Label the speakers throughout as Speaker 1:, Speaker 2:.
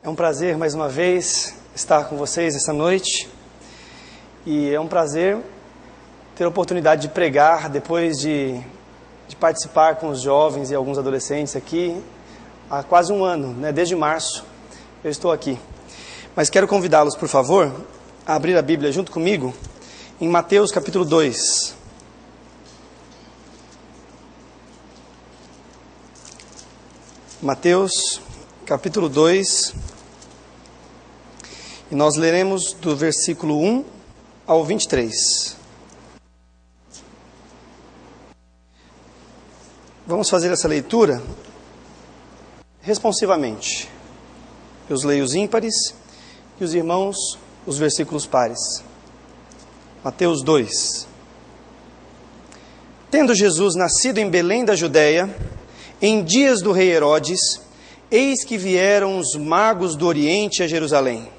Speaker 1: É um prazer, mais uma vez, estar com vocês essa noite. E é um prazer ter a oportunidade de pregar depois de participar com os jovens e alguns adolescentes aqui há quase um ano, né? Desde março eu estou aqui. Mas quero convidá-los, por favor, a abrir a Bíblia junto comigo em Mateus capítulo 2. Mateus capítulo 2. E nós leremos do versículo 1 ao 23. Vamos fazer essa leitura responsivamente. Eu leio os ímpares e os irmãos os versículos pares. Mateus 2. Tendo Jesus nascido em Belém da Judéia, em dias do rei Herodes, eis que vieram os magos do Oriente a Jerusalém.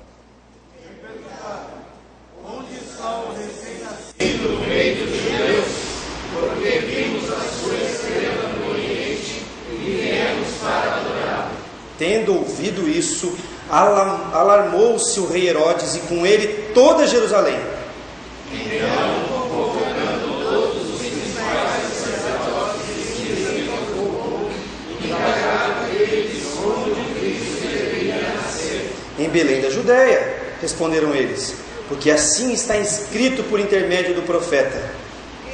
Speaker 1: Tendo ouvido isso, alarmou-se o rei Herodes e com ele toda Jerusalém.
Speaker 2: Então, convocando todos os principais sacerdotes e escribas ao povo, indagaram eles onde o Cristo deveria nascer.
Speaker 1: Em Belém da Judéia, responderam eles, porque assim está escrito por intermédio do profeta.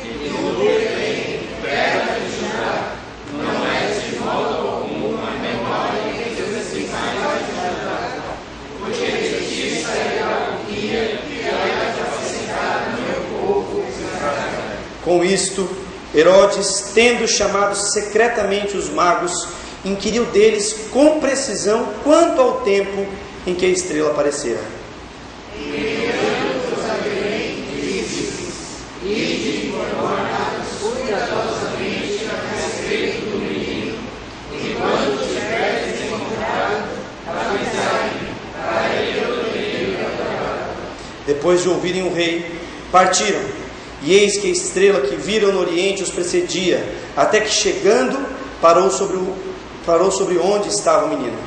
Speaker 2: E tu, Belém, terra de Judá, não és de modo algum a menor entre os principais de Judá, porque de ti sairá o guia que há de apacentar o meu povo Israel.
Speaker 1: Com isto, Herodes, tendo chamado secretamente os magos, inquiriu deles com precisão quanto ao tempo em que a estrela aparecera. Depois de ouvirem o rei, partiram, e eis que a estrela que viram no oriente os precedia, até que chegando, parou sobre onde estava o menino.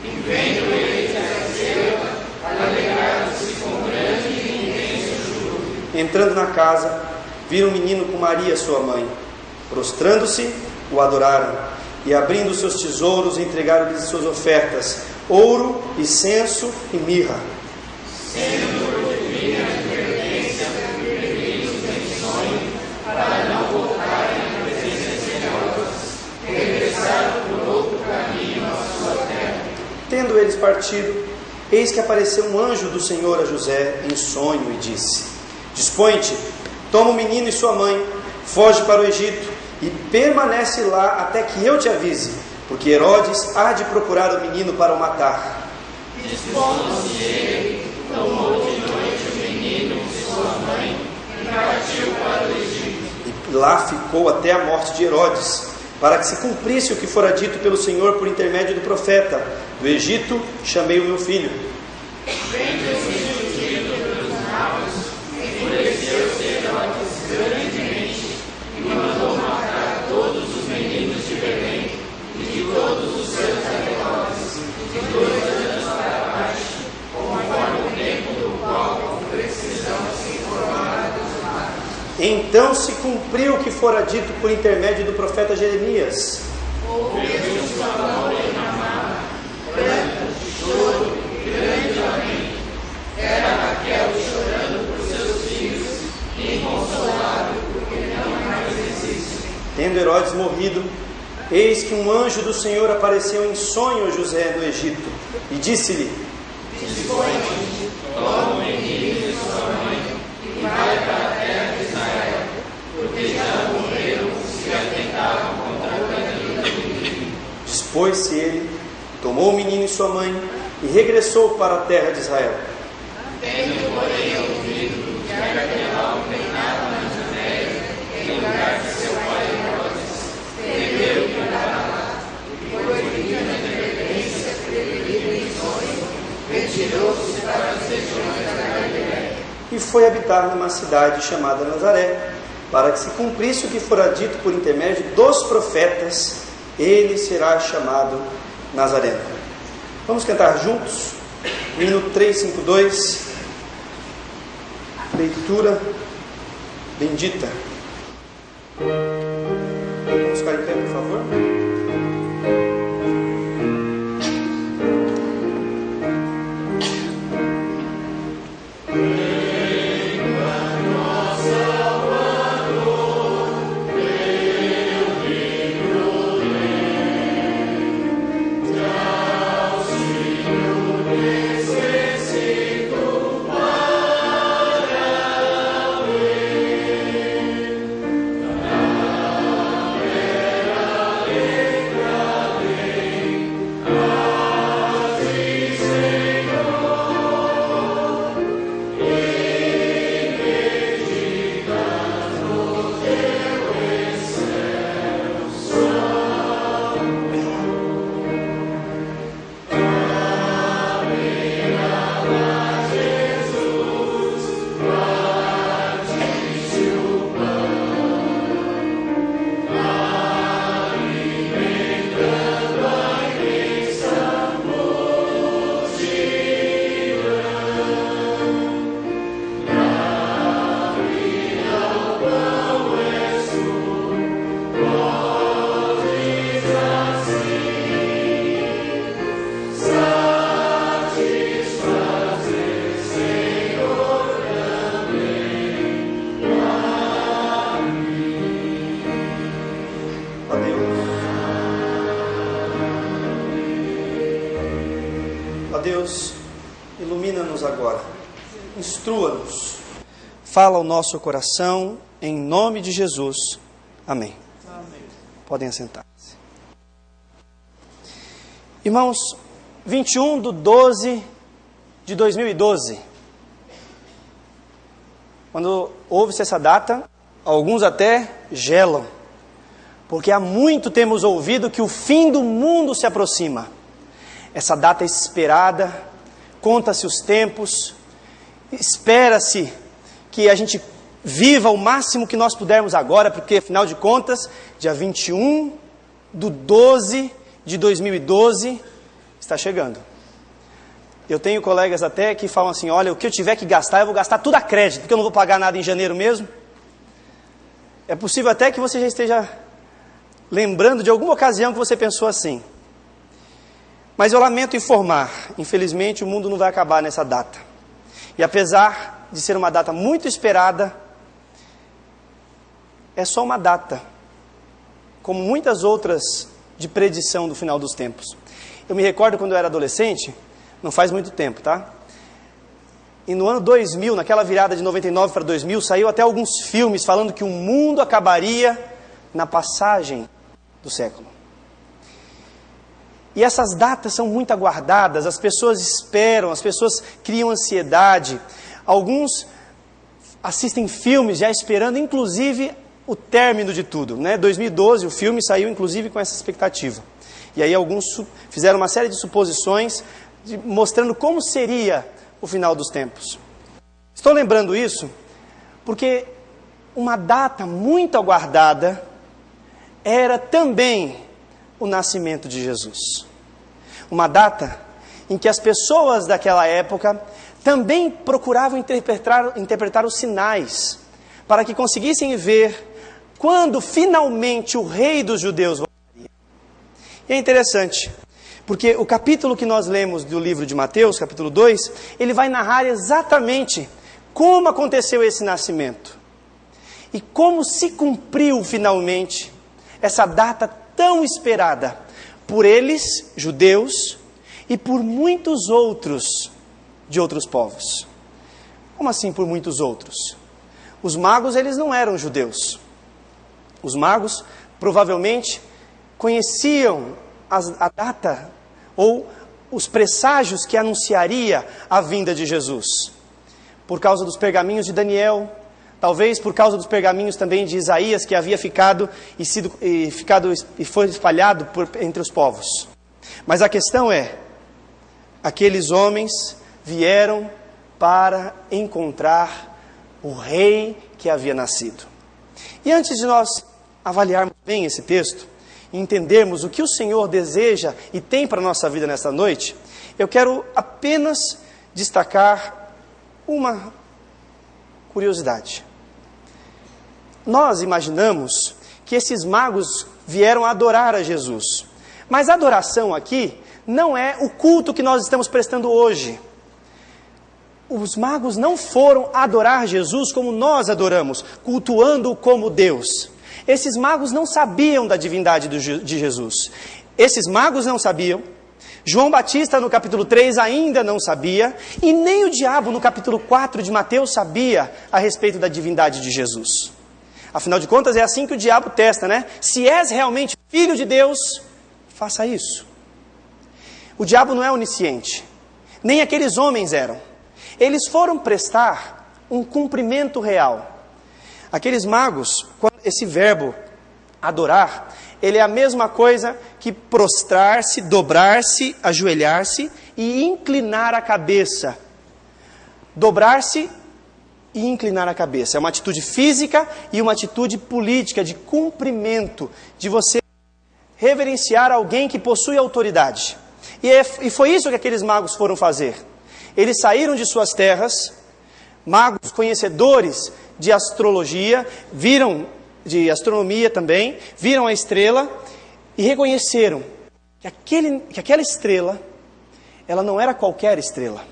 Speaker 2: E vendo eles a estrela, alegraram-se com grande e intenso júbilo.
Speaker 1: Entrando na casa, viram o menino com Maria, sua mãe. Prostrando-se, o adoraram, e abrindo seus tesouros, entregaram-lhes suas ofertas, ouro, incenso e mirra.
Speaker 2: Sendo por divina advertência peregrinos em sonho, para não voltarem à presença senhorosas, regressaram por outro caminho à sua terra.
Speaker 1: Tendo eles partido, eis que apareceu um anjo do Senhor a José em sonho e disse: Dispõe-te, toma o menino e sua mãe, foge para o Egito e permanece lá até que eu te avise, porque Herodes há de procurar o menino para o matar.
Speaker 2: Dispondo-se ele, tomou de noite o menino e sua mãe e partiu para o Egito.
Speaker 1: E lá ficou até a morte de Herodes, para que se cumprisse o que fora dito pelo Senhor por intermédio do profeta: do Egito chamei o meu filho.
Speaker 2: Vendo-se fugido pelos magos, enfureceu-se Herodes grandemente e mandou matar todos os meninos de Belém e de todos os seus arredores, de 2 anos para baixo, conforme o tempo do qual com precisão se informaram dos magos.
Speaker 1: Então se cumpriu o que fora dito por intermédio do profeta Jeremias.
Speaker 2: Ouviu sua mão derramada, pranto, choro e grande lamento. Era Raquel chorando por seus filhos, inconsolável porque não mais existe.
Speaker 1: Tendo Herodes morrido, eis que um anjo do Senhor apareceu em sonho a José no Egito e disse-lhe:
Speaker 2: Dispõe-te, toma o menino e sua mãe e vai para a terra de Israel, porque já morreram os que atentavam contra a vida do menino.
Speaker 1: Dispôs-se ele, tomou o menino e sua mãe e regressou para a terra de Israel.
Speaker 2: Tendo, porém, ouvido que Arquelau reinava na Judéia, em lugar de seu pai Herodes, temeu ir para lá, e por divina advertência, peregrino em sonho, retirou-se para as regiões da Galiléia.
Speaker 1: E foi habitar numa cidade chamada Nazaré, para que se cumprisse o que fora dito por intermédio dos profetas: ele será chamado Nazareno. Vamos cantar juntos, hino 352, leitura bendita. Vamos ficar em pé, por favor. Deus, ilumina-nos agora, instrua-nos, fala ao nosso coração, em nome de Jesus. Amém. Amém. Podem assentar-se. Irmãos, 21/12/2012, quando ouve-se essa data, alguns até gelam, porque há muito temos ouvido que o fim do mundo se aproxima. Essa data é esperada, conta-se os tempos, espera-se que a gente viva o máximo que nós pudermos agora, porque afinal de contas, dia 21/12/2012 está chegando. Eu tenho colegas até que falam assim, olha, o que eu tiver que gastar, eu vou gastar tudo a crédito, porque eu não vou pagar nada em janeiro mesmo. É possível até que você já esteja lembrando de alguma ocasião que você pensou assim. Mas eu lamento informar, infelizmente o mundo não vai acabar nessa data. E apesar de ser uma data muito esperada, é só uma data, como muitas outras de predição do final dos tempos. Eu me recordo quando eu era adolescente, não faz muito tempo, tá? E no ano 2000, naquela virada de 99 para 2000, saiu até alguns filmes falando que o mundo acabaria na passagem do século. E essas datas são muito aguardadas, as pessoas esperam, as pessoas criam ansiedade. Alguns assistem filmes já esperando, inclusive, o término de tudo, né? 2012, o filme saiu, inclusive, com essa expectativa. E aí alguns fizeram uma série de suposições, mostrando como seria o final dos tempos. Estou lembrando isso porque uma data muito aguardada era também o nascimento de Jesus. Uma data em que as pessoas daquela época também procuravam interpretar os sinais, para que conseguissem ver quando finalmente o rei dos judeus voltaria. E é interessante, porque o capítulo que nós lemos do livro de Mateus, capítulo 2, ele vai narrar exatamente como aconteceu esse nascimento. E como se cumpriu finalmente essa data tão esperada por eles, judeus, e por muitos outros de outros povos. Como assim por muitos outros? Os magos, eles não eram judeus. Os magos provavelmente conheciam a data ou os presságios que anunciaria a vinda de Jesus. Por causa dos pergaminhos de Daniel, talvez por causa dos pergaminhos também de Isaías, que havia ficado e foi espalhado entre os povos. Mas a questão é, aqueles homens vieram para encontrar o rei que havia nascido. E antes de nós avaliarmos bem esse texto, entendermos o que o Senhor deseja e tem para a nossa vida nesta noite, eu quero apenas destacar uma curiosidade. Nós imaginamos que esses magos vieram adorar a Jesus. Mas a adoração aqui não é o culto que nós estamos prestando hoje. Os magos não foram adorar Jesus como nós adoramos, cultuando-o como Deus. Esses magos não sabiam da divindade de Jesus. Esses magos não sabiam. João Batista no capítulo 3 ainda não sabia. E nem o diabo no capítulo 4 de Mateus sabia a respeito da divindade de Jesus. Afinal de contas é assim que o diabo testa, né? Se és realmente filho de Deus, faça isso. O diabo não é onisciente. Nem aqueles homens eram. Eles foram prestar um cumprimento real. Aqueles magos, esse verbo adorar, ele é a mesma coisa que prostrar-se, dobrar-se, ajoelhar-se e inclinar a cabeça. Dobrar-se e inclinar a cabeça. É uma atitude física e uma atitude política de cumprimento, de você reverenciar alguém que possui autoridade. E foi isso que aqueles magos foram fazer. Eles saíram de suas terras, magos conhecedores de astrologia, viram de astronomia também, viram a estrela e reconheceram que aquela estrela, ela não era qualquer estrela.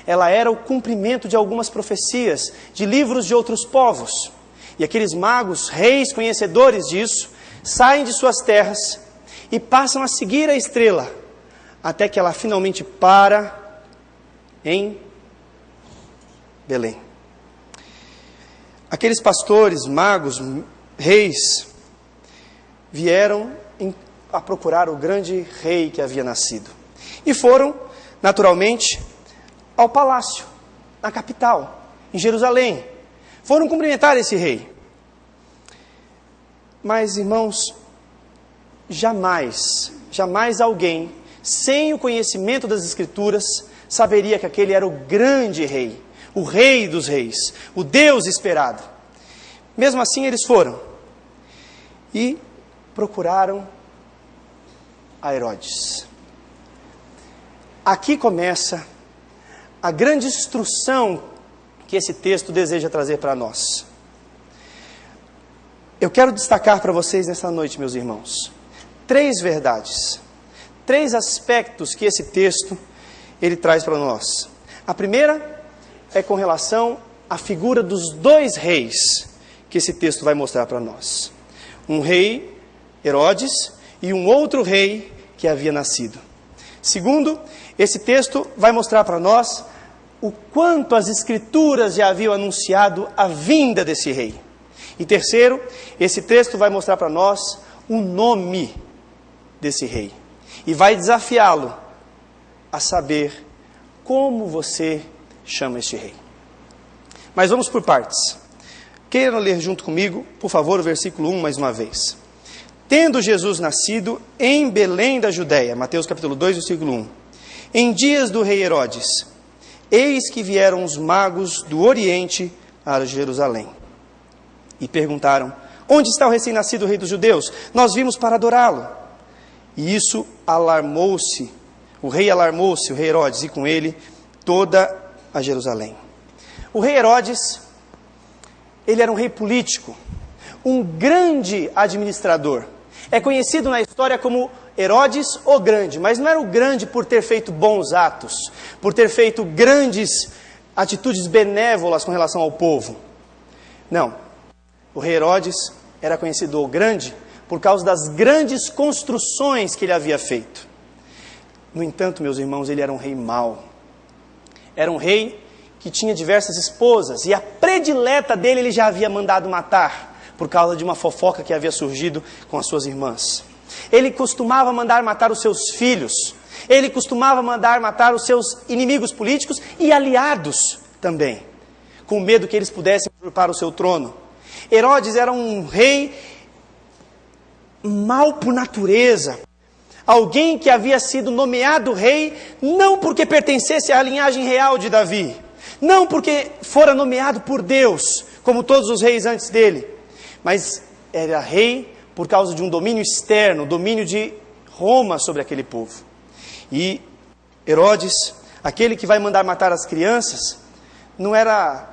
Speaker 1: Ela era o cumprimento de algumas profecias, de livros de outros povos. E aqueles magos, reis conhecedores disso, saem de suas terras e passam a seguir a estrela, até que ela finalmente para em Belém. Aqueles pastores, magos, reis, vieram a procurar o grande rei que havia nascido. E foram, naturalmente, ao palácio, na capital, em Jerusalém. Foram cumprimentar esse rei. Mas, irmãos, jamais alguém, sem o conhecimento das Escrituras, saberia que aquele era o grande rei, o rei dos reis, o Deus esperado. Mesmo assim, eles foram e procuraram a Herodes. Aqui começa a grande instrução que esse texto deseja trazer para nós. Eu quero destacar para vocês nessa noite, meus irmãos, 3 verdades, 3 aspectos que esse texto ele traz para nós. A primeira é com relação à figura dos 2 reis que esse texto vai mostrar para nós. Um rei, Herodes, e um outro rei que havia nascido. Segundo, esse texto vai mostrar para nós o quanto as Escrituras já haviam anunciado a vinda desse rei. E terceiro, esse texto vai mostrar para nós o nome desse rei. E vai desafiá-lo a saber como você chama este rei. Mas vamos por partes. Queiram ler junto comigo, por favor, o versículo 1 mais uma vez. Tendo Jesus nascido em Belém da Judéia, Mateus capítulo 2, versículo 1. Em dias do rei Herodes, eis que vieram os magos do Oriente a Jerusalém. E perguntaram, onde está o recém-nascido rei dos judeus? Nós vimos para adorá-lo. E isso alarmou-se, o rei Herodes, e com ele toda a Jerusalém. O rei Herodes, ele era um rei político, um grande administrador. É conhecido na história como Herodes o Grande, mas não era o grande por ter feito bons atos, por ter feito grandes atitudes benévolas com relação ao povo. Não, o rei Herodes era conhecido o Grande por causa das grandes construções que ele havia feito. No entanto, meus irmãos, ele era um rei mau. Era um rei que tinha diversas esposas, e a predileta dele ele já havia mandado matar, por causa de uma fofoca que havia surgido com as suas irmãs. Ele costumava mandar matar os seus filhos, ele costumava mandar matar os seus inimigos políticos e aliados também, com medo que eles pudessem usurpar o seu trono. Herodes era um rei mau por natureza, alguém que havia sido nomeado rei não porque pertencesse à linhagem real de Davi, não porque fora nomeado por Deus, como todos os reis antes dele, mas era rei por causa de um domínio externo, domínio de Roma sobre aquele povo. E Herodes, aquele que vai mandar matar as crianças, não era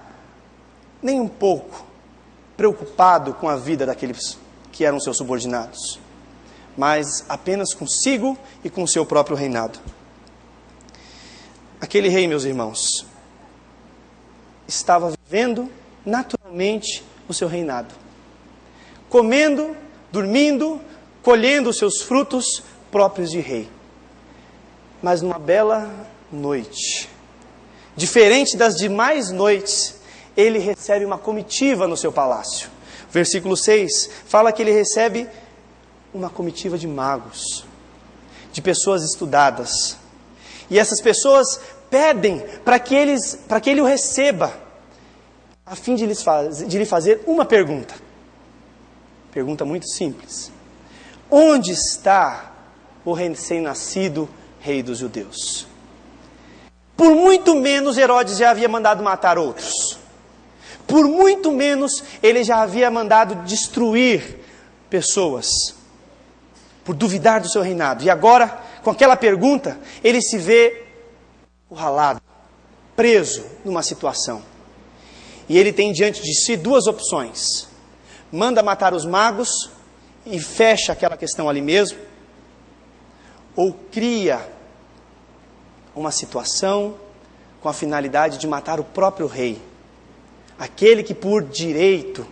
Speaker 1: nem um pouco preocupado com a vida daqueles que eram seus subordinados, mas apenas consigo e com o seu próprio reinado. Aquele rei, meus irmãos, estava vivendo naturalmente o seu reinado, comendo, dormindo, colhendo os seus frutos próprios de rei. Mas numa bela noite, diferente das demais noites, ele recebe uma comitiva no seu palácio. Versículo 6 fala que ele recebe uma comitiva de magos, de pessoas estudadas. E essas pessoas pedem para que ele o receba, a fim de lhe fazer uma pergunta. Pergunta muito simples: onde está o recém-nascido rei dos judeus? Por muito menos Herodes já havia mandado matar outros. Por muito menos ele já havia mandado destruir pessoas, por duvidar do seu reinado. E agora, com aquela pergunta, ele se vê encurralado, preso numa situação. E ele tem diante de si duas opções: manda matar os magos e fecha aquela questão ali mesmo, ou cria uma situação com a finalidade de matar o próprio rei, aquele que por direito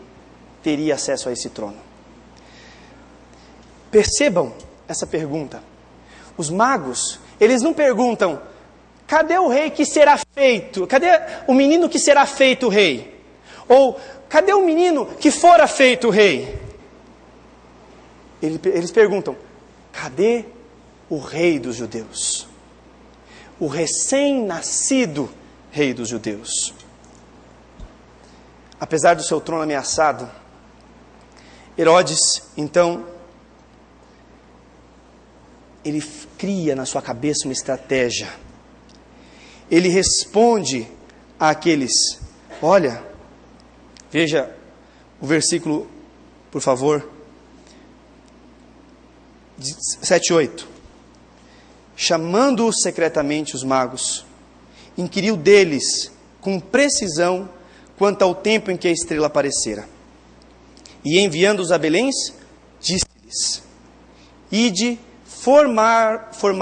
Speaker 1: teria acesso a esse trono. Percebam essa pergunta. Os magos, eles não perguntam: cadê o rei que será feito? Cadê o menino que será feito rei? Ou cadê o menino que fora feito rei? Eles perguntam: cadê o rei dos judeus? O recém-nascido rei dos judeus. Apesar do seu trono ameaçado, Herodes, então, ele cria na sua cabeça uma estratégia. Ele responde àqueles, olha, veja o versículo, por favor, 7 e 8. Chamando-os secretamente os magos, inquiriu deles com precisão quanto ao tempo em que a estrela aparecera. E enviando-os a Belém, disse-lhes: ide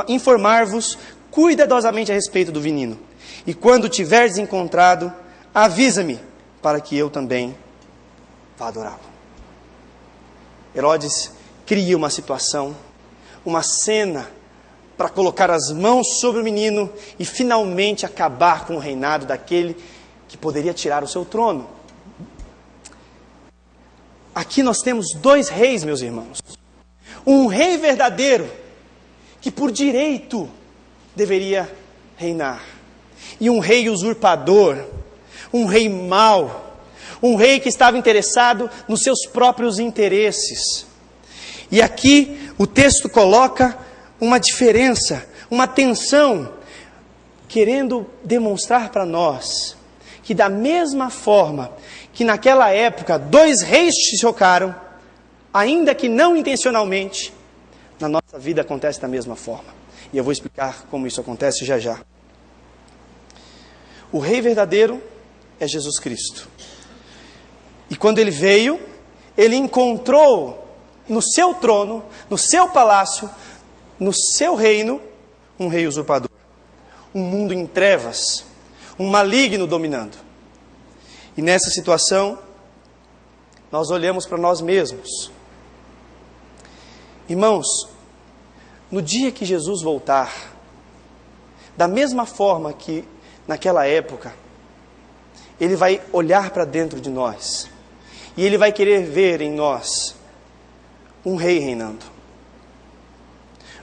Speaker 1: informar-vos cuidadosamente a respeito do menino, e quando o tiverdes encontrado, avisa-me, para que eu também vá adorá-lo. Herodes cria uma situação, uma cena, para colocar as mãos sobre o menino e finalmente acabar com o reinado daquele que poderia tirar o seu trono. Aqui nós temos dois reis, meus irmãos. Um rei verdadeiro, que por direito deveria reinar, e um rei usurpador, um rei mau, um rei que estava interessado nos seus próprios interesses. E aqui o texto coloca uma diferença, uma tensão, querendo demonstrar para nós que da mesma forma que naquela época dois reis se chocaram, ainda que não intencionalmente, na nossa vida acontece da mesma forma. E eu vou explicar como isso acontece já já. O rei verdadeiro é Jesus Cristo. E quando ele veio, ele encontrou no seu trono, no seu palácio, no seu reino, um rei usurpador, um mundo em trevas, um maligno dominando. E nessa situação, nós olhamos para nós mesmos. Irmãos, no dia que Jesus voltar, da mesma forma que naquela época, Ele vai olhar para dentro de nós, e Ele vai querer ver em nós um rei reinando.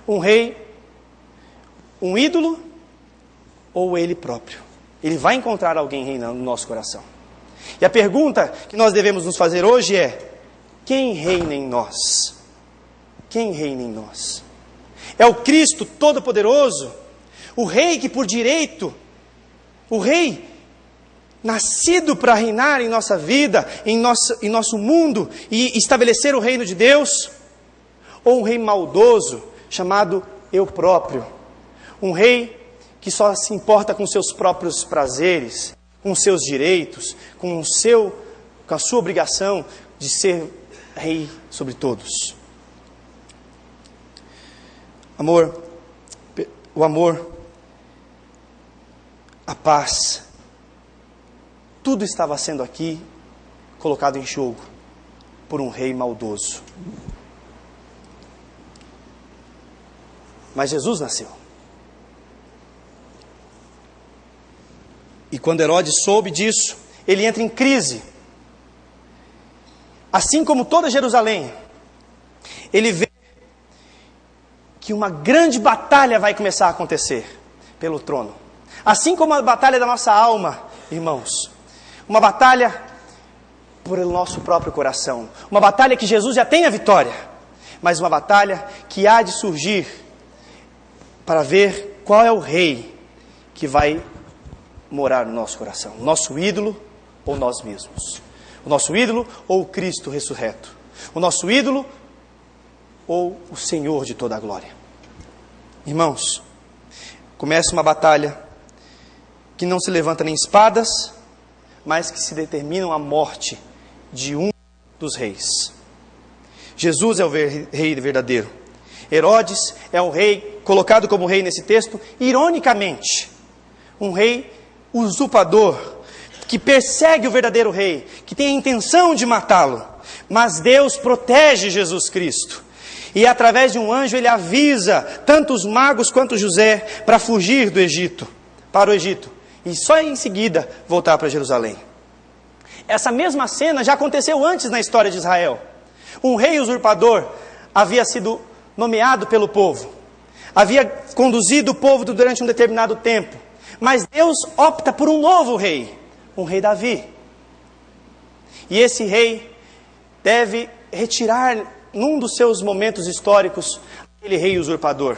Speaker 1: Um rei, um ídolo, ou Ele próprio. Ele vai encontrar alguém reinando no nosso coração. E a pergunta que nós devemos nos fazer hoje é: quem reina em nós? Quem reina em nós? É o Cristo Todo-Poderoso, o Rei que por direito, o Rei nascido para reinar em nossa vida, em nosso mundo e estabelecer o reino de Deus? ou um rei maldoso chamado eu próprio. Um rei que só se importa com seus próprios prazeres, com seus direitos, com a sua obrigação de ser rei sobre todos. O amor, a paz, tudo estava sendo aqui colocado em jogo por um rei maldoso. Mas Jesus nasceu. E quando Herodes soube disso, ele entra em crise. Assim como toda Jerusalém, ele vê que uma grande batalha vai começar a acontecer pelo trono. Assim como a batalha da nossa alma, irmãos. Uma batalha por o nosso próprio coração. Uma batalha que Jesus já tem a vitória. Mas uma batalha que há de surgir para ver qual é o rei que vai morar no nosso coração. Nosso ídolo ou nós mesmos. O nosso ídolo ou o Cristo ressurreto. O nosso ídolo ou o Senhor de toda a glória. Irmãos, começa uma batalha que não se levanta nem espadas, mas que se determinam a morte de um dos reis. Jesus é o rei verdadeiro. Herodes é o rei, colocado como rei nesse texto, ironicamente. Um rei usurpador, que persegue o verdadeiro rei, que tem a intenção de matá-lo. Mas Deus protege Jesus Cristo. E através de um anjo ele avisa tanto os magos quanto José para fugir do Egito, para o Egito. E só em seguida voltar para Jerusalém. Essa mesma cena já aconteceu antes na história de Israel. Um rei usurpador havia sido nomeado pelo povo. Havia conduzido o povo durante um determinado tempo. Mas Deus opta por um novo rei, um rei Davi. E esse rei deve retirar, num dos seus momentos históricos, aquele rei usurpador.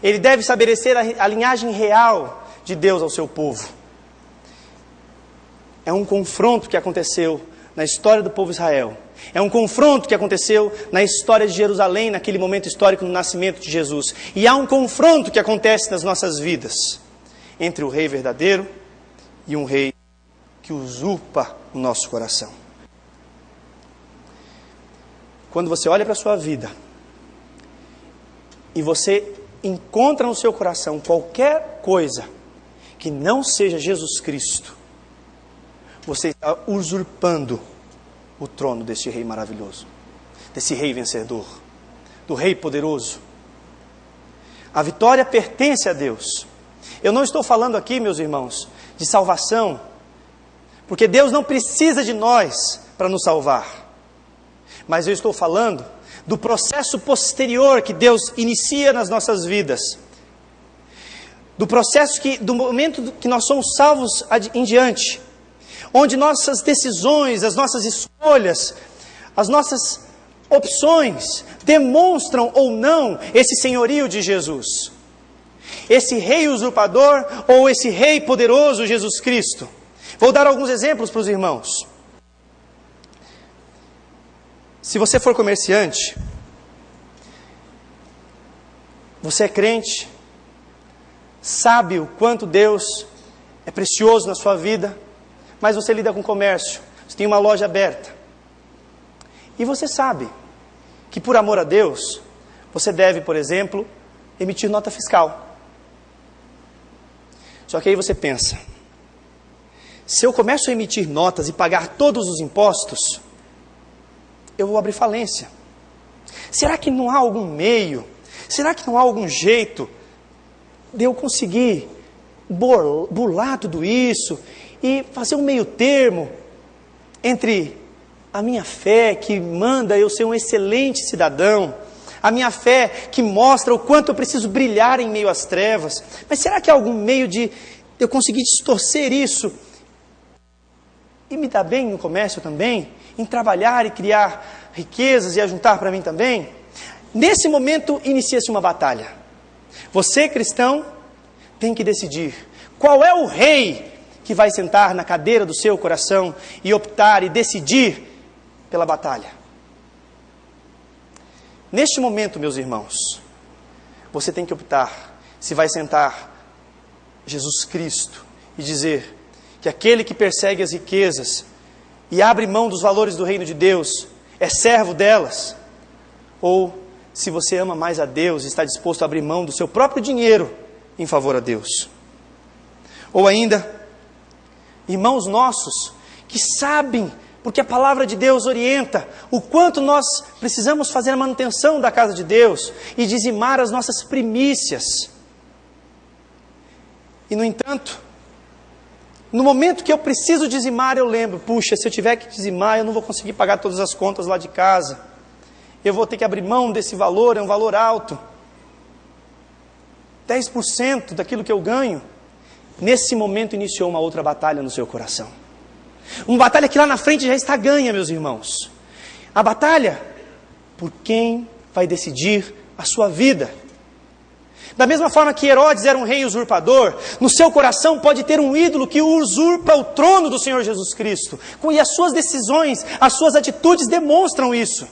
Speaker 1: Ele deve estabelecer a linhagem real de Deus ao seu povo. É um confronto que aconteceu na história do povo Israel. É um confronto que aconteceu na história de Jerusalém, naquele momento histórico do nascimento de Jesus. E há um confronto que acontece nas nossas vidas, entre o rei verdadeiro e um rei que usurpa o nosso coração. Quando você olha para a sua vida e você encontra no seu coração qualquer coisa que não seja Jesus Cristo, você está usurpando o trono desse rei maravilhoso, desse rei vencedor, do rei poderoso. A vitória pertence a Deus. Eu não estou falando aqui, meus irmãos, de salvação, porque Deus não precisa de nós para nos salvar. Mas eu estou falando do processo posterior que Deus inicia nas nossas vidas. Do processo do momento que nós somos salvos em diante. Onde nossas decisões, as nossas escolhas, as nossas opções demonstram ou não esse senhorio de Jesus. Esse rei usurpador ou esse rei poderoso Jesus Cristo. Vou dar alguns exemplos para os irmãos. Se você for comerciante, você é crente, sabe o quanto Deus é precioso na sua vida, mas você lida com comércio, você tem uma loja aberta. E você sabe que por amor a Deus, você deve, por exemplo, emitir nota fiscal. Só que aí você pensa, se eu começo a emitir notas e pagar todos os impostos, eu vou abrir falência. Será que não há algum meio? Será que não há algum jeito de eu conseguir burlar tudo isso e fazer um meio termo entre a minha fé que manda eu ser um excelente cidadão, a minha fé que mostra o quanto eu preciso brilhar em meio às trevas? Mas será que há algum meio de eu conseguir distorcer isso e me dar bem no comércio também, em trabalhar e criar riquezas e ajuntar para mim também? Nesse momento inicia-se uma batalha. Você, cristão, tem que decidir qual é o rei que vai sentar na cadeira do seu coração e optar e decidir pela batalha. Neste momento, meus irmãos, você tem que optar se vai sentar Jesus Cristo e dizer que aquele que persegue as riquezas e abre mão dos valores do reino de Deus é servo delas, ou se você ama mais a Deus e está disposto a abrir mão do seu próprio dinheiro em favor a Deus. Ou ainda, irmãos nossos que sabem, porque a palavra de Deus orienta o quanto nós precisamos fazer a manutenção da casa de Deus e dizimar as nossas primícias. E no entanto, no momento que eu preciso dizimar, eu lembro, puxa, se eu tiver que dizimar, eu não vou conseguir pagar todas as contas lá de casa. Eu vou ter que abrir mão desse valor, é um valor alto. 10% daquilo que eu ganho. Nesse momento iniciou uma outra batalha no seu coração. Uma batalha que lá na frente já está ganha, meus irmãos. A batalha por quem vai decidir a sua vida. Da mesma forma que Herodes era um rei usurpador, no seu coração pode ter um ídolo que usurpa o trono do Senhor Jesus Cristo. E as suas decisões, as suas atitudes demonstram isso.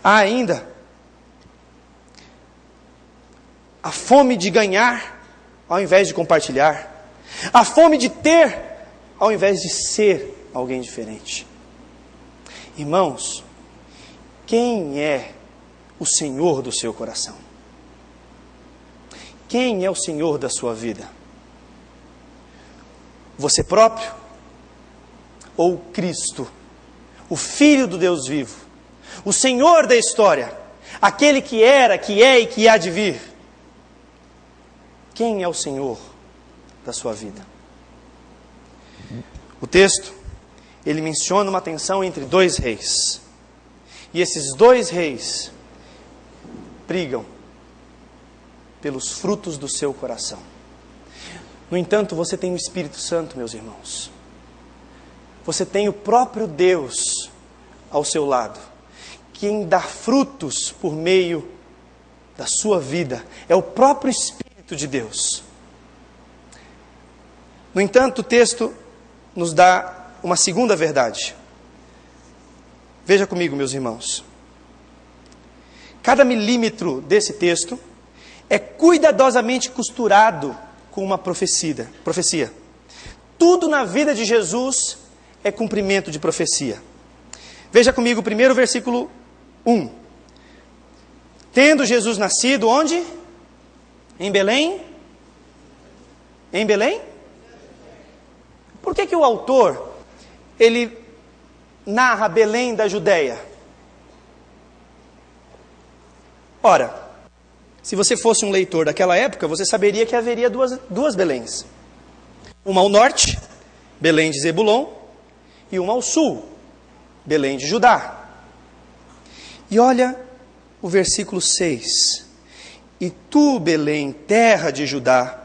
Speaker 1: Há ainda a fome de ganhar ao invés de compartilhar. A fome de ter ao invés de ser alguém diferente. Irmãos, quem é o Senhor do seu coração? Quem é o Senhor da sua vida? Você próprio? Ou Cristo, o Filho do Deus vivo, o Senhor da história, aquele que era, que é e que há de vir? Quem é o Senhor da sua vida? O texto, ele menciona uma tensão entre dois reis. E esses dois reis brigam pelos frutos do seu coração. No entanto, você tem o Espírito Santo, meus irmãos. Você tem o próprio Deus ao seu lado, quem dá frutos por meio da sua vida. É o próprio Espírito de Deus. No entanto, o texto nos dá uma segunda verdade. Veja comigo, meus irmãos. Cada milímetro desse texto é cuidadosamente costurado com uma profecia. Tudo na vida de Jesus é cumprimento de profecia. Veja comigo o primeiro versículo 1. Tendo Jesus nascido onde? Em Belém? Em Belém? Por que o autor, ele narra Belém da Judéia? Ora, se você fosse um leitor daquela época, você saberia que haveria duas Beléns. Uma ao norte, Belém de Zebulon, e uma ao sul, Belém de Judá. E olha o versículo 6. E tu, Belém, terra de Judá,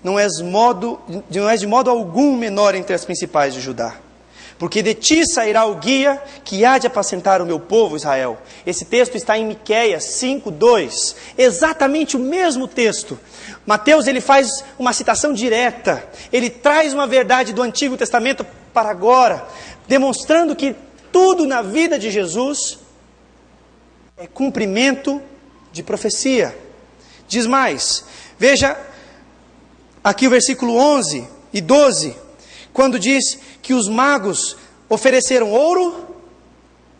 Speaker 1: não és de modo algum menor entre as principais de Judá. Porque de ti sairá o guia que há de apacentar o meu povo Israel. Esse texto está em Miqueias 5:2. Exatamente o mesmo texto. Mateus, ele faz uma citação direta. Ele traz uma verdade do Antigo Testamento para agora, demonstrando que tudo na vida de Jesus é cumprimento de profecia. Diz mais, veja aqui o versículo 11 e 12, quando diz que os magos ofereceram ouro,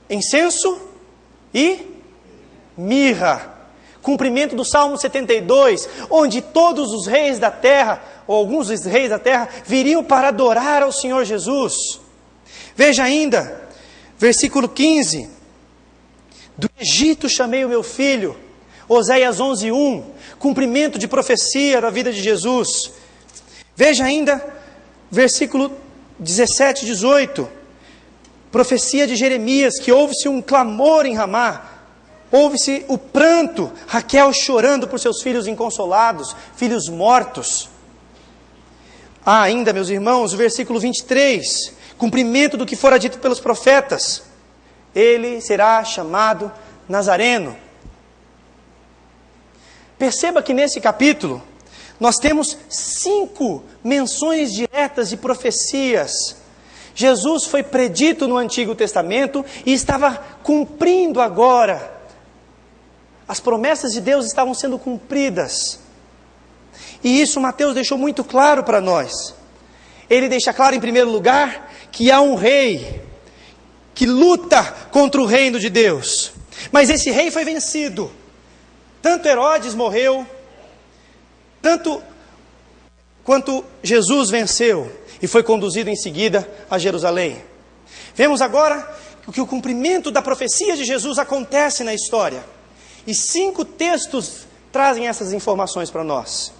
Speaker 1: incenso e mirra. Cumprimento do Salmo 72, onde todos os reis da terra, ou alguns dos reis da terra, viriam para adorar ao Senhor Jesus. Veja ainda, versículo 15. Do Egito chamei o meu filho. Oséias 11:1. Cumprimento de profecia da vida de Jesus. Veja ainda, versículo 17 e 18. Profecia de Jeremias, que ouve-se um clamor em Ramá. Ouve-se o pranto, Raquel chorando por seus filhos inconsolados, filhos mortos. Há ainda, meus irmãos, o versículo 23, cumprimento do que fora dito pelos profetas. Ele será chamado Nazareno. Perceba que nesse capítulo, nós temos 5 menções diretas de profecias. Jesus foi predito no Antigo Testamento e estava cumprindo agora As promessas de Deus estavam sendo cumpridas. E isso Mateus deixou muito claro para nós. Ele deixa claro, em primeiro lugar, que há um rei que luta contra o reino de Deus. Mas esse rei foi vencido. Tanto Herodes morreu, tanto quanto Jesus venceu e foi conduzido em seguida a Jerusalém. Vemos agora que o cumprimento da profecia de Jesus acontece na história. E 5 textos trazem essas informações para nós.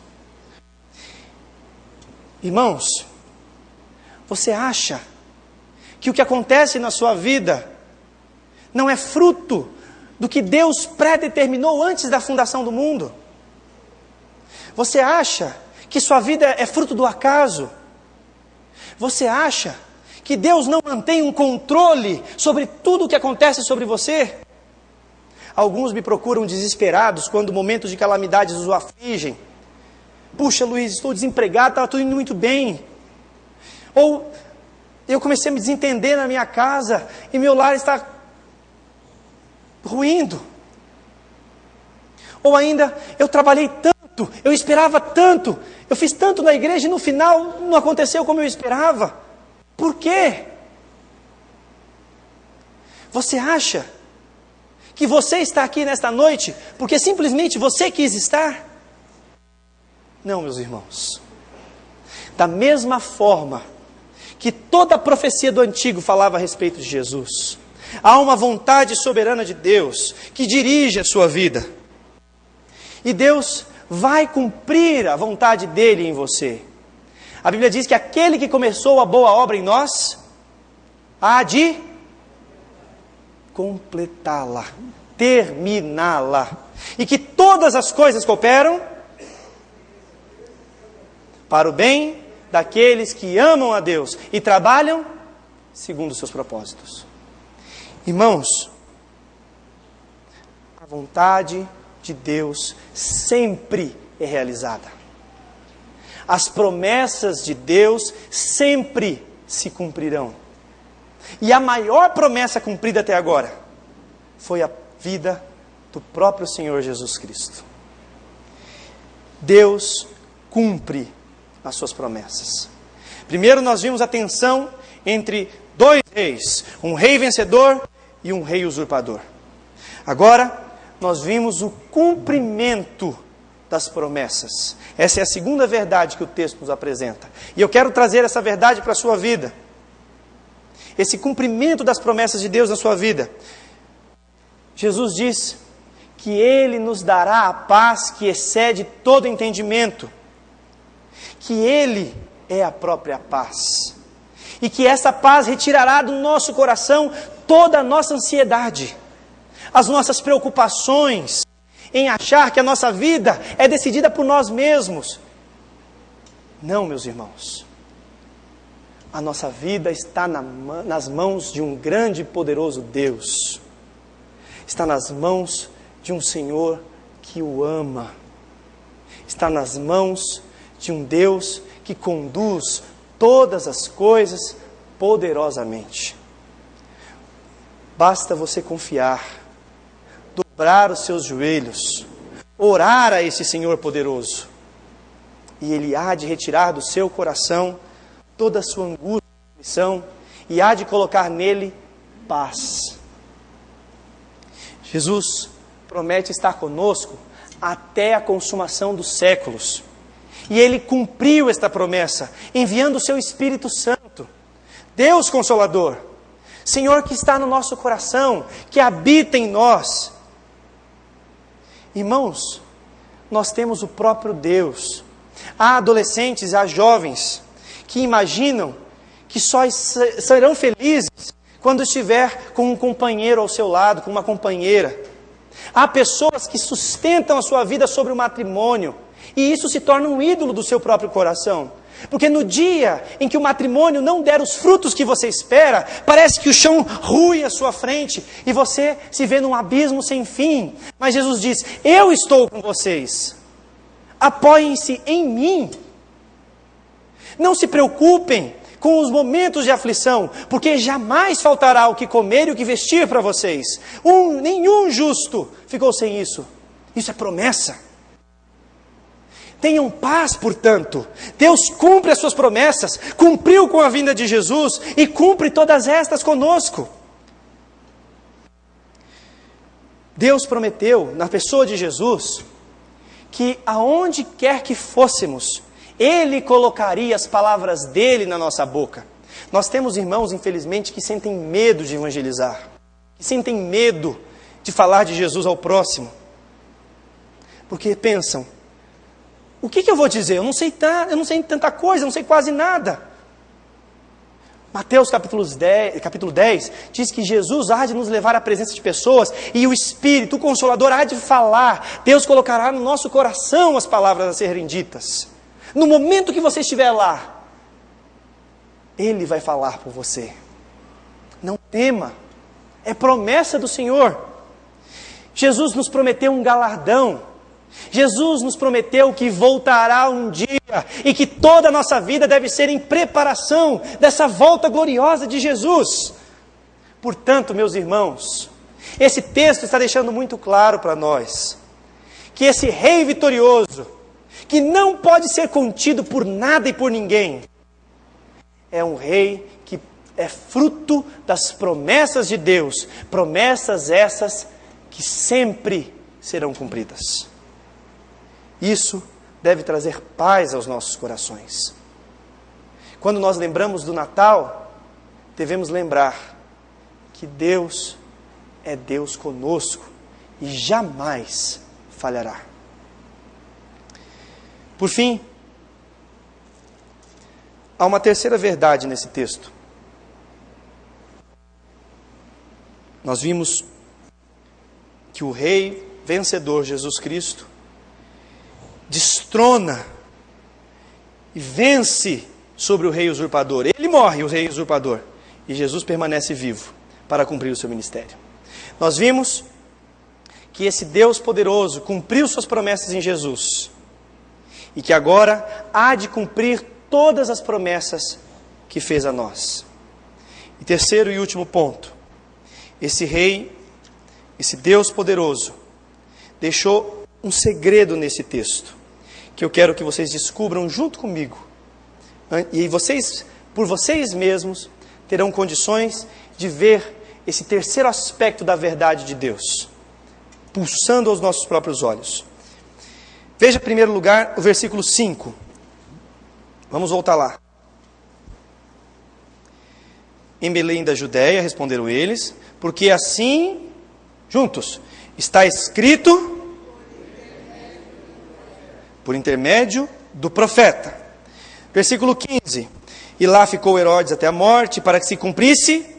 Speaker 1: Irmãos, você acha que o que acontece na sua vida não é fruto do que Deus predeterminou antes da fundação do mundo? Você acha que sua vida é fruto do acaso? Você acha que Deus não mantém um controle sobre tudo o que acontece sobre você? Alguns me procuram desesperados quando momentos de calamidades os afligem. Puxa, Luiz, estou desempregado, estava tudo indo muito bem. Ou eu comecei a me desentender na minha casa e meu lar está ruindo. Ou ainda, eu trabalhei tanto, eu esperava tanto, eu fiz tanto na igreja e no final não aconteceu como eu esperava. Por quê? Você acha que você está aqui nesta noite porque simplesmente você quis estar? Não, meus irmãos. Da mesma forma que toda a profecia do Antigo falava a respeito de Jesus, há uma vontade soberana de Deus que dirige a sua vida. E Deus vai cumprir a vontade dele em você. A Bíblia diz que aquele que começou a boa obra em nós, há de completá-la, terminá-la. E que todas as coisas cooperam para o bem daqueles que amam a Deus e trabalham segundo os seus propósitos. Irmãos, a vontade de Deus sempre é realizada. As promessas de Deus sempre se cumprirão. E a maior promessa cumprida até agora foi a vida do próprio Senhor Jesus Cristo. Deus cumpre as suas promessas. Primeiro nós vimos a tensão entre 2 reis, um rei vencedor e um rei usurpador. Agora nós vimos o cumprimento das promessas. Essa é a segunda verdade que o texto nos apresenta. E eu quero trazer essa verdade para a sua vida. Esse cumprimento das promessas de Deus na sua vida. Jesus diz que Ele nos dará a paz que excede todo entendimento. Que Ele é a própria paz. E que essa paz retirará do nosso coração toda a nossa ansiedade, as nossas preocupações, em achar que a nossa vida é decidida por nós mesmos. Não, meus irmãos. A nossa vida está nas mãos de um grande e poderoso Deus. Está nas mãos de um Senhor que o ama. Está nas mãos de um Deus que conduz todas as coisas poderosamente. Basta você confiar, dobrar os seus joelhos, orar a esse Senhor poderoso, e Ele há de retirar do seu coração toda a sua angústia e aflição, e há de colocar nele paz. Jesus promete estar conosco até a consumação dos séculos, e Ele cumpriu esta promessa, enviando o seu Espírito Santo, Deus Consolador, Senhor que está no nosso coração, que habita em nós. Irmãos, nós temos o próprio Deus. Há adolescentes, há jovens que imaginam que só serão felizes quando estiver com um companheiro ao seu lado, com uma companheira. Há pessoas que sustentam a sua vida sobre o matrimônio, e isso se torna um ídolo do seu próprio coração. Porque no dia em que o matrimônio não der os frutos que você espera, parece que o chão rui à sua frente e você se vê num abismo sem fim. Mas Jesus diz: eu estou com vocês. Apoiem-se em mim. Não se preocupem com os momentos de aflição, porque jamais faltará o que comer e o que vestir para vocês. Nenhum justo ficou sem isso. Isso é promessa. Tenham paz, portanto. Deus cumpre as suas promessas, cumpriu com a vinda de Jesus e cumpre todas estas conosco. Deus prometeu, na pessoa de Jesus, que aonde quer que fôssemos, Ele colocaria as palavras dEle na nossa boca. Nós temos irmãos, infelizmente, que sentem medo de evangelizar, que sentem medo de falar de Jesus ao próximo, porque pensam, o que eu vou dizer? Eu não sei tanta coisa, eu não sei quase nada. Mateus capítulo 10 diz que Jesus há de nos levar à presença de pessoas e o Espírito, o Consolador, há de falar. Deus colocará no nosso coração as palavras a serem ditas. No momento que você estiver lá, Ele vai falar por você. Não tema, é promessa do Senhor. Jesus nos prometeu um galardão. Jesus nos prometeu que voltará um dia e que toda a nossa vida deve ser em preparação dessa volta gloriosa de Jesus. Portanto, meus irmãos, esse texto está deixando muito claro para nós que esse Rei vitorioso, que não pode ser contido por nada e por ninguém, é um Rei que é fruto das promessas de Deus, promessas essas que sempre serão cumpridas. Isso deve trazer paz aos nossos corações. Quando nós lembramos do Natal, devemos lembrar que Deus é Deus conosco e jamais falhará. Por fim, há uma terceira verdade nesse texto. Nós vimos que o Rei vencedor Jesus Cristo destrona e vence sobre o rei usurpador. Ele morre, o rei usurpador, e Jesus permanece vivo para cumprir o seu ministério. Nós vimos que esse Deus poderoso cumpriu suas promessas em Jesus e que agora há de cumprir todas as promessas que fez a nós. E terceiro e último ponto, esse rei, esse Deus poderoso, deixou um segredo nesse texto, que eu quero que vocês descubram junto comigo. E vocês, por vocês mesmos, terão condições de ver esse terceiro aspecto da verdade de Deus, pulsando aos nossos próprios olhos. Veja, em primeiro lugar, o versículo 5. Vamos voltar lá. Em Belém da Judéia, responderam eles, porque assim, juntos, está escrito por intermédio do profeta. Versículo 15. E lá ficou Herodes até a morte, para que se cumprisse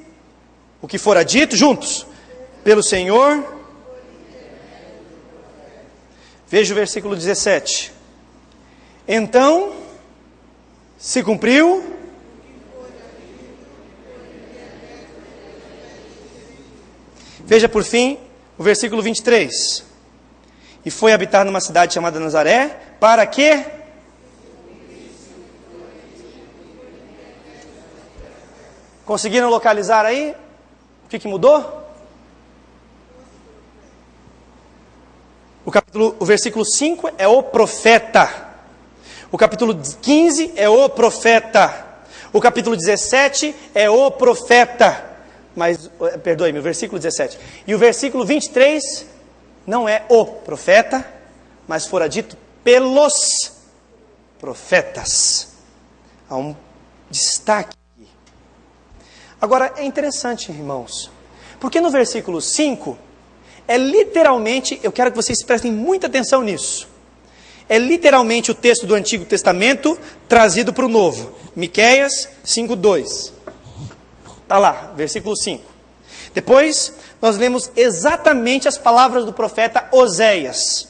Speaker 1: o que fora dito, juntos, pelo Senhor. Veja o versículo 17. Então, se cumpriu. Veja por fim o versículo 23. E foi habitar numa cidade chamada Nazaré, para quê? Conseguiram localizar aí? O que mudou? O versículo 5 é o profeta. O capítulo 15 é o profeta. O capítulo 17 é o profeta. Mas, perdoe-me, o versículo 17. E o versículo 23 não é o profeta, mas fora dito pelos profetas. Há um destaque aqui. Agora, é interessante, irmãos, porque no versículo 5, é literalmente, eu quero que vocês prestem muita atenção nisso, é literalmente o texto do Antigo Testamento trazido para o Novo. Miqueias 5:2. Está lá, versículo 5. Depois, nós lemos exatamente as palavras do profeta Oséias,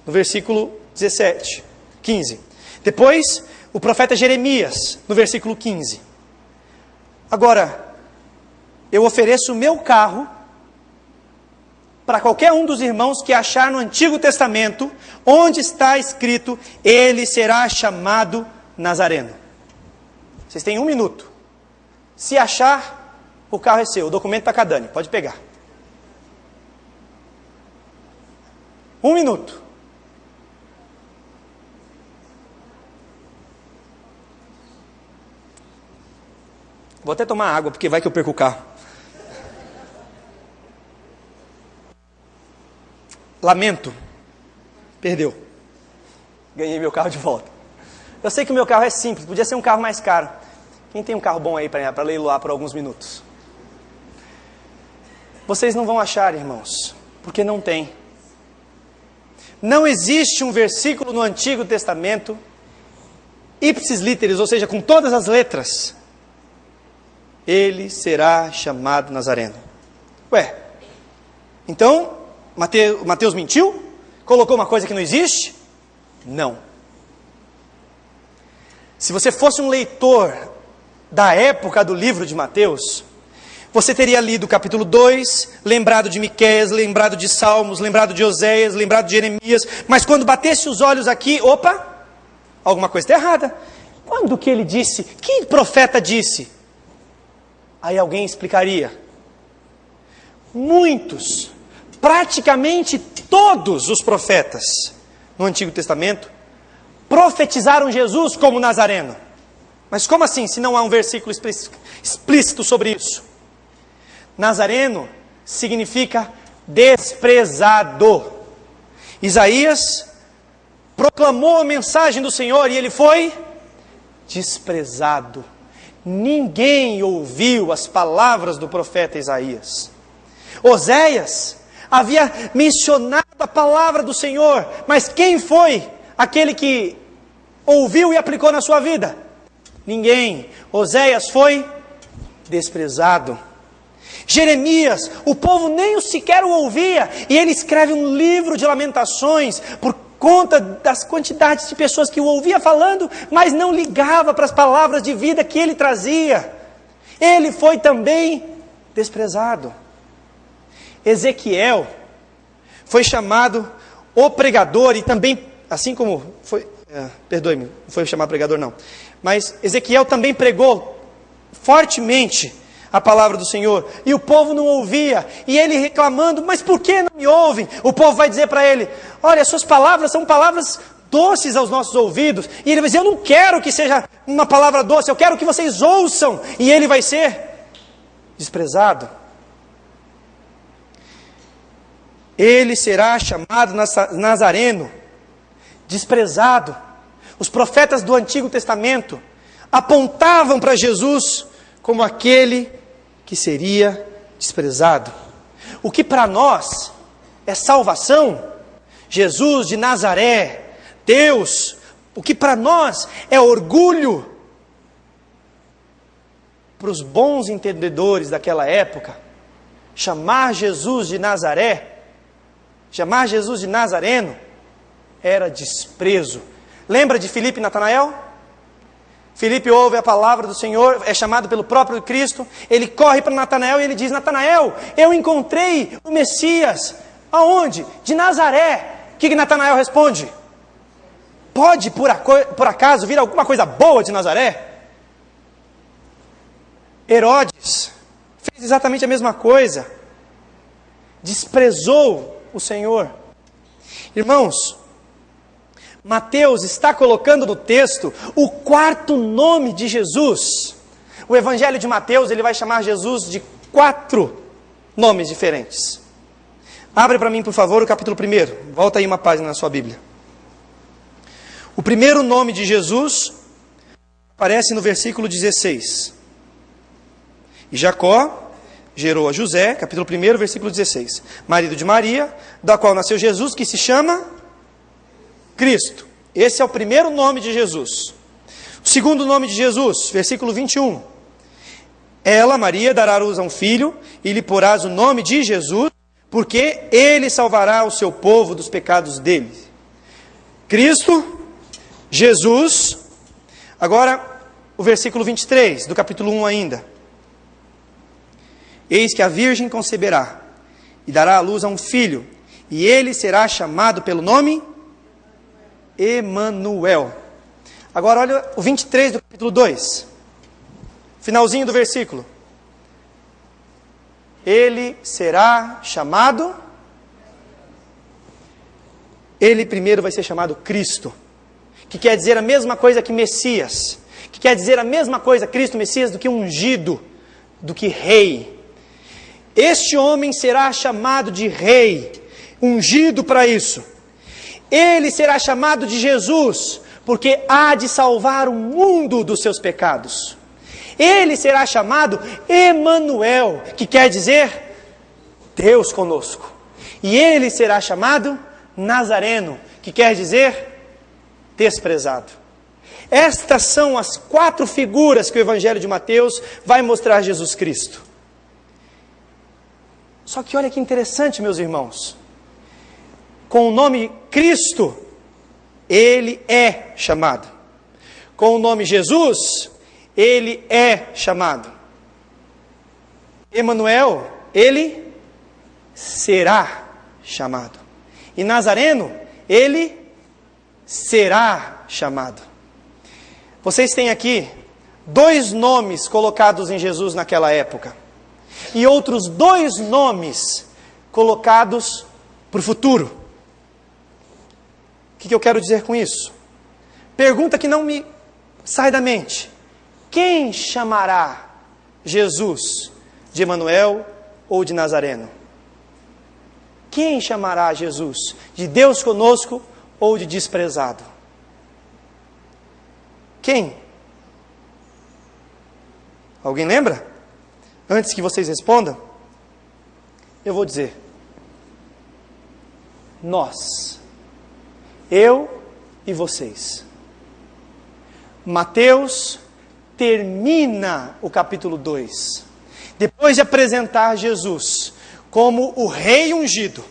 Speaker 1: no versículo 15. Depois, o profeta Jeremias, no versículo 15. Agora, eu ofereço o meu carro para qualquer um dos irmãos que achar no Antigo Testamento, onde está escrito, ele será chamado Nazareno. Vocês têm 1 minuto. Se achar, o carro é seu, o documento está com a Dani, pode pegar. 1 minuto. Vou até tomar água, porque vai que eu perco o carro. Lamento. Perdeu. Ganhei meu carro de volta. Eu sei que o meu carro é simples, podia ser um carro mais caro. Quem tem um carro bom aí para leiloar por alguns minutos? Vocês não vão achar, irmãos, porque não tem. Não existe um versículo no Antigo Testamento, ipsis literis, ou seja, com todas as letras, ele será chamado Nazareno. Ué, então, Mateus mentiu? Colocou uma coisa que não existe? Não. Se você fosse um leitor da época do livro de Mateus, você teria lido o capítulo 2, lembrado de Miqueias, lembrado de Salmos, lembrado de Oséias, lembrado de Jeremias, mas quando batesse os olhos aqui, opa, alguma coisa está errada. Quando que ele disse? Que profeta disse? Aí alguém explicaria. Muitos, praticamente todos os profetas no Antigo Testamento profetizaram Jesus como Nazareno. Mas como assim, se não há um versículo explícito sobre isso? Nazareno significa desprezado. Isaías proclamou a mensagem do Senhor e ele foi desprezado. Ninguém ouviu as palavras do profeta Isaías. Oséias havia mencionado a palavra do Senhor, mas quem foi aquele que ouviu e aplicou na sua vida? Ninguém. Oséias foi desprezado. Jeremias, o povo nem sequer o ouvia, e ele escreve um livro de lamentações por conta das quantidades de pessoas que o ouvia falando, mas não ligava para as palavras de vida que ele trazia. Ele foi também desprezado. Ezequiel foi chamado o pregador, e também, assim como foi, perdoe-me, não foi chamado pregador não, mas Ezequiel também pregou fortemente a palavra do Senhor, e o povo não ouvia, e ele reclamando, mas por que não me ouvem? O povo vai dizer para ele, olha, as suas palavras são palavras doces aos nossos ouvidos, e ele vai dizer, eu não quero que seja uma palavra doce, eu quero que vocês ouçam, e ele vai ser desprezado. Ele será chamado Nazareno, desprezado. Os profetas do Antigo Testamento apontavam para Jesus como aquele que seria desprezado. O que para nós é salvação, Jesus de Nazaré, Deus, o que para nós é orgulho, para os bons entendedores daquela época, chamar Jesus de Nazaré, chamar Jesus de Nazareno, era desprezo. Lembra de Filipe e Natanael? Filipe ouve a palavra do Senhor, é chamado pelo próprio Cristo, ele corre para Natanael e ele diz, Natanael, eu encontrei o Messias. Aonde? De Nazaré. O que Natanael responde? Pode por acaso vir alguma coisa boa de Nazaré? Herodes fez exatamente a mesma coisa. Desprezou o Senhor. Irmãos, Mateus está colocando no texto o quarto nome de Jesus. O Evangelho de Mateus, ele vai chamar Jesus de 4 nomes diferentes. Abre para mim, por favor, o capítulo 1. Volta aí uma página na sua Bíblia. O primeiro nome de Jesus aparece no versículo 16. E Jacó gerou a José, capítulo 1, versículo 16. Marido de Maria, da qual nasceu Jesus, que se chama Cristo. Esse é o primeiro nome de Jesus. O segundo nome de Jesus, versículo 21. Ela, Maria, dará à luz a um filho, e lhe porás o nome de Jesus, porque ele salvará o seu povo dos pecados dele. Cristo, Jesus. Agora, o versículo 23, do capítulo 1 ainda. Eis que a virgem conceberá, e dará à luz a um filho, e ele será chamado pelo nome Emanuel. Agora olha o 23 do capítulo 2. Finalzinho do versículo. Ele será chamado ele primeiro vai ser chamado Cristo, que quer dizer a mesma coisa que Messias, que quer dizer a mesma coisa, Cristo, Messias, do que ungido, do que rei. Este homem será chamado de rei, ungido para isso. Ele será chamado de Jesus, porque há de salvar o mundo dos seus pecados. Ele será chamado Emanuel, que quer dizer Deus conosco. E ele será chamado Nazareno, que quer dizer desprezado. Estas são as 4 figuras que o Evangelho de Mateus vai mostrar Jesus Cristo. Só que olha que interessante, meus irmãos. Com o nome Cristo, ele é chamado. Com o nome Jesus, ele é chamado. Emanuel, ele será chamado. E Nazareno, ele será chamado. Vocês têm aqui 2 nomes colocados em Jesus naquela época. E outros 2 nomes colocados para o futuro. O que eu quero dizer com isso? Pergunta que não me sai da mente. Quem chamará Jesus de Emanuel ou de Nazareno? Quem chamará Jesus de Deus conosco ou de desprezado? Quem? Alguém lembra? Antes que vocês respondam, eu vou dizer. Nós. Eu e vocês. Mateus termina o capítulo 2. Depois de apresentar Jesus como o rei ungido,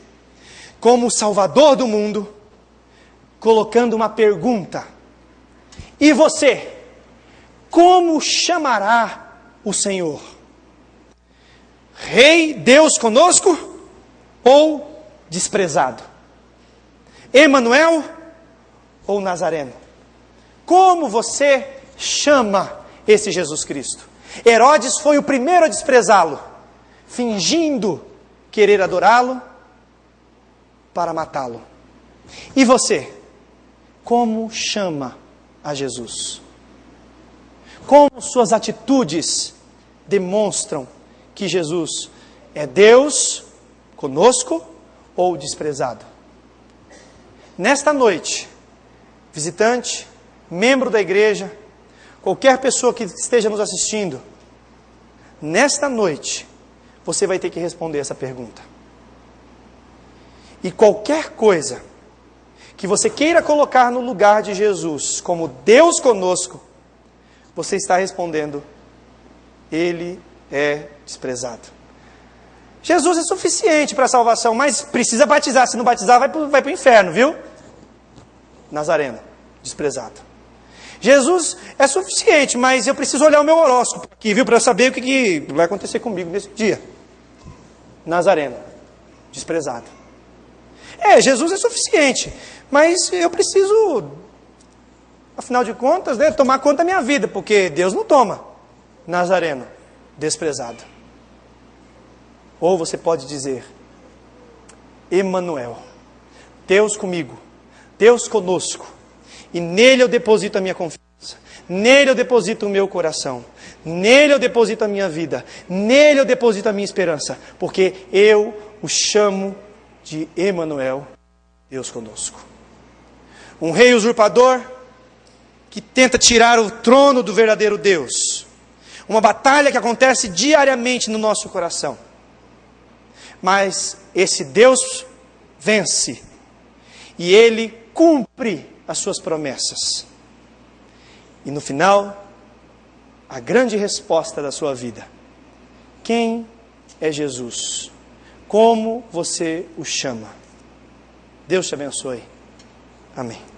Speaker 1: como o salvador do mundo, colocando uma pergunta. E você, como chamará o Senhor? Rei, Deus conosco ou desprezado? Emanuel ou Nazareno? Como você chama esse Jesus Cristo? Herodes foi o primeiro a desprezá-lo, fingindo querer adorá-lo para matá-lo. E você, como chama a Jesus? Como suas atitudes demonstram que Jesus é Deus conosco ou desprezado? Nesta noite, visitante, membro da igreja, qualquer pessoa que esteja nos assistindo, nesta noite, você vai ter que responder essa pergunta. E qualquer coisa que você queira colocar no lugar de Jesus como Deus conosco, você está respondendo, ele é desprezado. Jesus é suficiente para a salvação, mas precisa batizar. Se não batizar, vai para o inferno, viu? Nazareno, desprezado. Jesus é suficiente, mas eu preciso olhar o meu horóscopo aqui, viu? Para saber o que vai acontecer comigo nesse dia. Nazareno, desprezado. Jesus é suficiente, mas eu preciso, afinal de contas, tomar conta da minha vida, porque Deus não toma. Nazareno, desprezado. Ou você pode dizer, Emanuel, Deus comigo, Deus conosco, e nele eu deposito a minha confiança, nele eu deposito o meu coração, nele eu deposito a minha vida, nele eu deposito a minha esperança, porque eu o chamo de Emanuel, Deus conosco. Um rei usurpador que tenta tirar o trono do verdadeiro Deus. Uma batalha que acontece diariamente no nosso coração. Mas esse Deus vence e ele cumpre as suas promessas. E no final, a grande resposta da sua vida. Quem é Jesus? Como você o chama? Deus te abençoe. Amém.